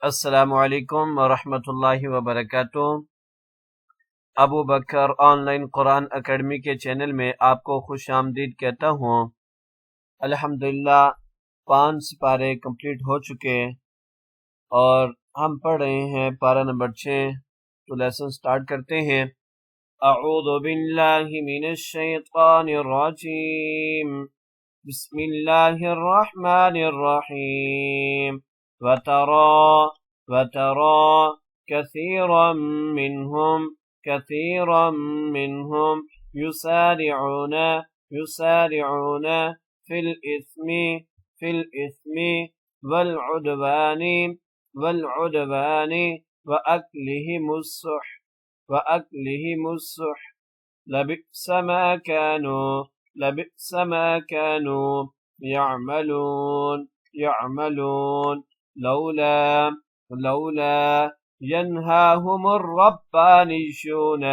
अस्सलामु अलैकुम वरहमतुल्लाहि वबरकातुह। अबू बकर ऑनलाइन कुरान अकेडमी के चैनल में आपको खुश आमदीद कहता हूँ। अल्हम्दुलिल्लाह 5 सिपारे कंप्लीट हो चुके और हम पढ़ रहे हैं पारा नंबर 6। तो लेसन स्टार्ट करते हैं। अऊज़ु बिल्लाहि मिनश शैतानिर रजीम। बिस्मिल्लाहिर रहमानिर रहीम। वतरा كثيرا منهم يسارعون في الإثم والعدوان وأكلهم السحت لبئس ما كانوا يعملون لولا ينهاهم الربانيون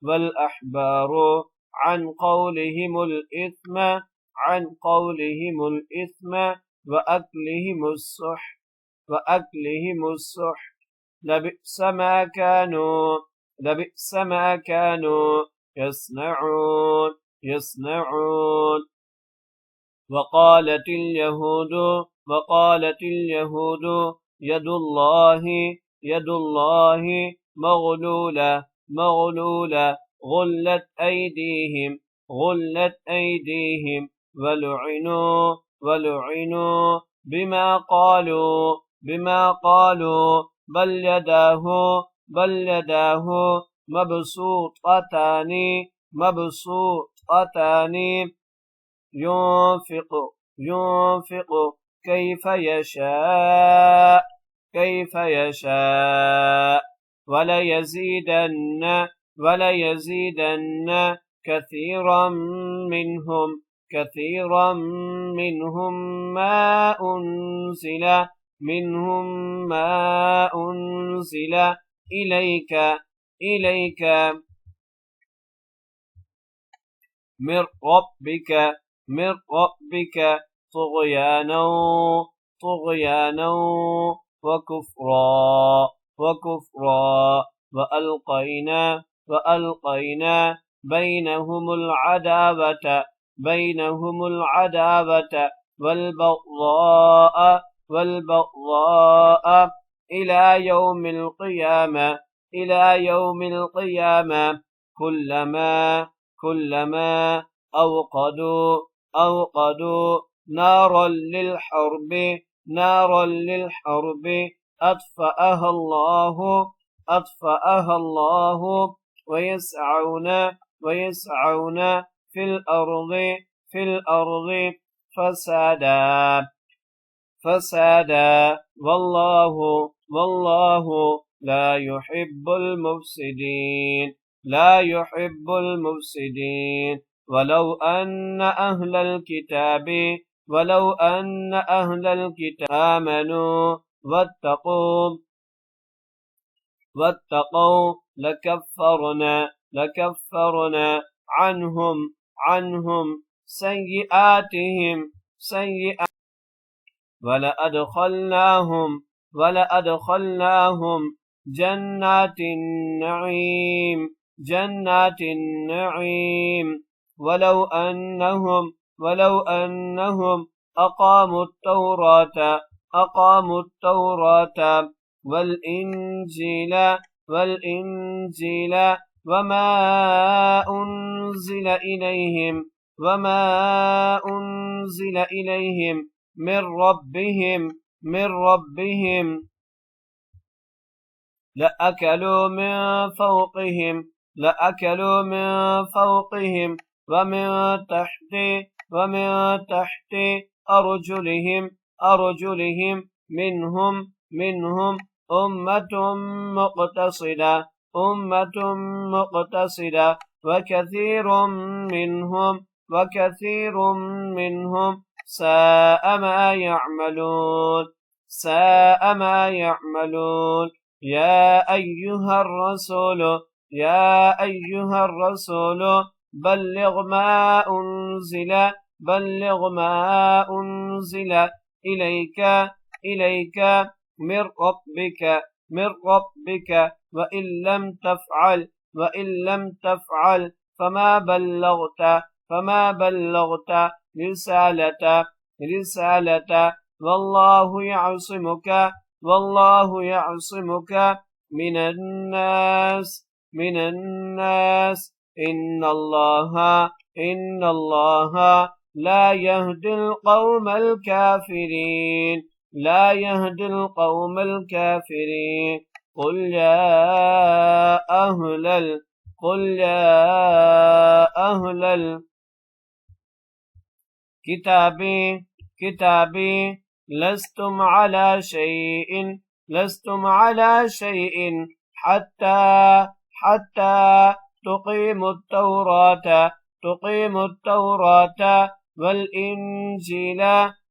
والأحبار عن قولهم الإثم وأكلهم السحت لبئس ما كانوا يصنعون. وقالت اليهود يد الله مغلولة غلت أيديهم ولعنوا بما قالوا بل يداه مبسوطتان ينفق كيف يشاء وليزيدن كثيرا منهم ما أنزل إليك من ربك طغيانا وكفرا وألقينا بينهم العداوة والبغضاء إلى يوم القيامة كلما أوقدوا نارا للحرب أطفأها الله ويسعون في الأرض فسادا والله لا يحب المفسدين. ولو أن أهل الكتاب آمنوا واتقوا لكفرنا عنهم سيئاتهم ولأدخلناهم جنات النعيم ولو أنهم أقاموا التوراة والإنجيل وما أنزل إليهم من ربهم لأكلوا من فوقهم ومن تحت أرجلهم منهم أمة مقتصدة وكثير منهم ساء ما يعملون. يا أيها الرسول بلغ ما بلغ ما أنزل إليك من ربك وإن لم تفعل فما بلغت رسالته والله يعصمك من الناس إن الله لا يهدي القوم الكافرين قل يا أهل الكتاب لستم على شيء حتى تقيموا التوراة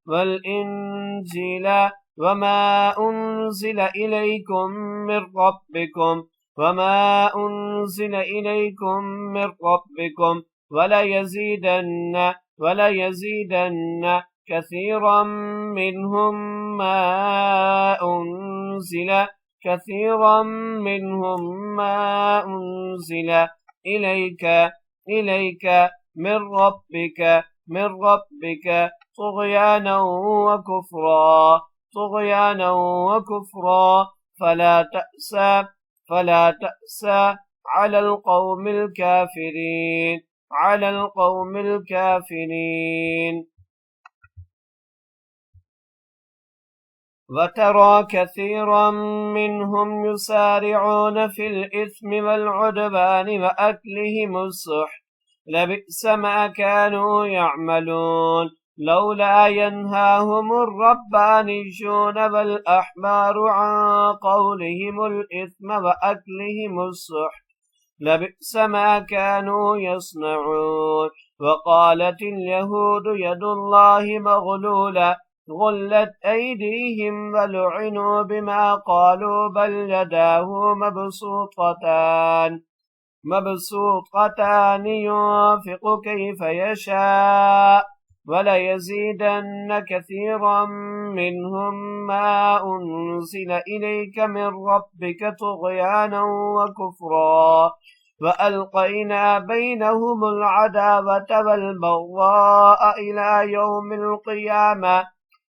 والإنجيل وما أنزل إليكم من ربكم ولا يزيدن كثيرا منهم ما أنزل إليك من ربك طغيانا وكفرا فلا تأسى على القوم الكافرين وترى كثيرا منهم يسارعون في الإثم والعدوان وأكلهم السحت لبئس ما كانوا يعملون لولا ينهاهم الربانيون والأحبار عن قولهم الإثم وأكلهم السحت لبئس ما كانوا يصنعون وقالت اليهود يد الله مغلولة غلت أيديهم ولعنوا بما قالوا بل يداه مبسوطتان ينفق كيف يشاء وليزيدن كثيرا منهم ما أنزل إليك من ربك طغيانا وكفرا وألقينا بينهم العداوة والبغضاء إلى يوم القيامة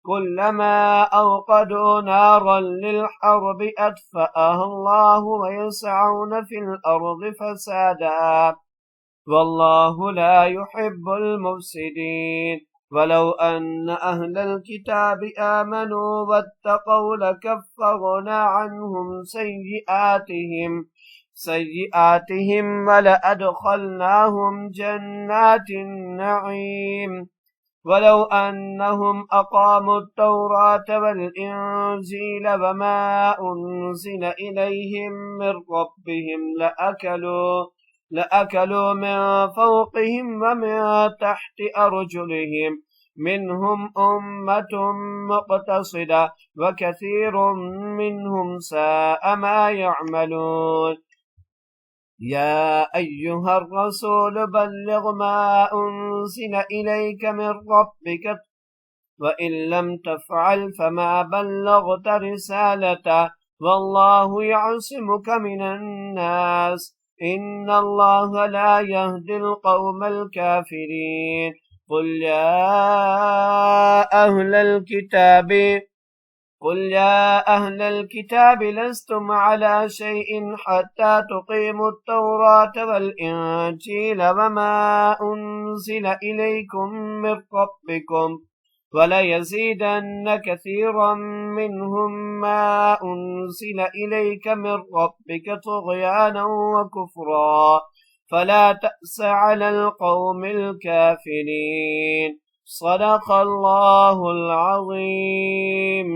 كلما أوقدوا نارا للحرب أطفأها الله ويسعون في الأرض فسادا والله لا يحب المفسدين ولو أن أهل الكتاب آمنوا واتقوا لكفرنا عنهم سيئاتهم ولأدخلناهم جنات النعيم ولو أنهم أقاموا التوراة والإنجيل وما أنزل إليهم من ربهم لأكلوا من فوقهم ومن تحت أرجلهم منهم أمة مقتصدة وكثير منهم ساء ما يعملون يا أيها الرسول بلغ ما أنزل إليك من ربك وإن لم تفعل فما بلغت رسالته والله يعصمك من الناس إن الله لا يهدي القوم الكافرين قل يا أهل الكتاب لستم على شيء حتى تقيموا التوراة والإنجيل وما أنزل إليكم من ربكم وليزيدن كثيرا منهم ما أنزل إليك من ربك طغيانا وكفرا فلا تأس على القوم الكافرين صدق الله العظيم.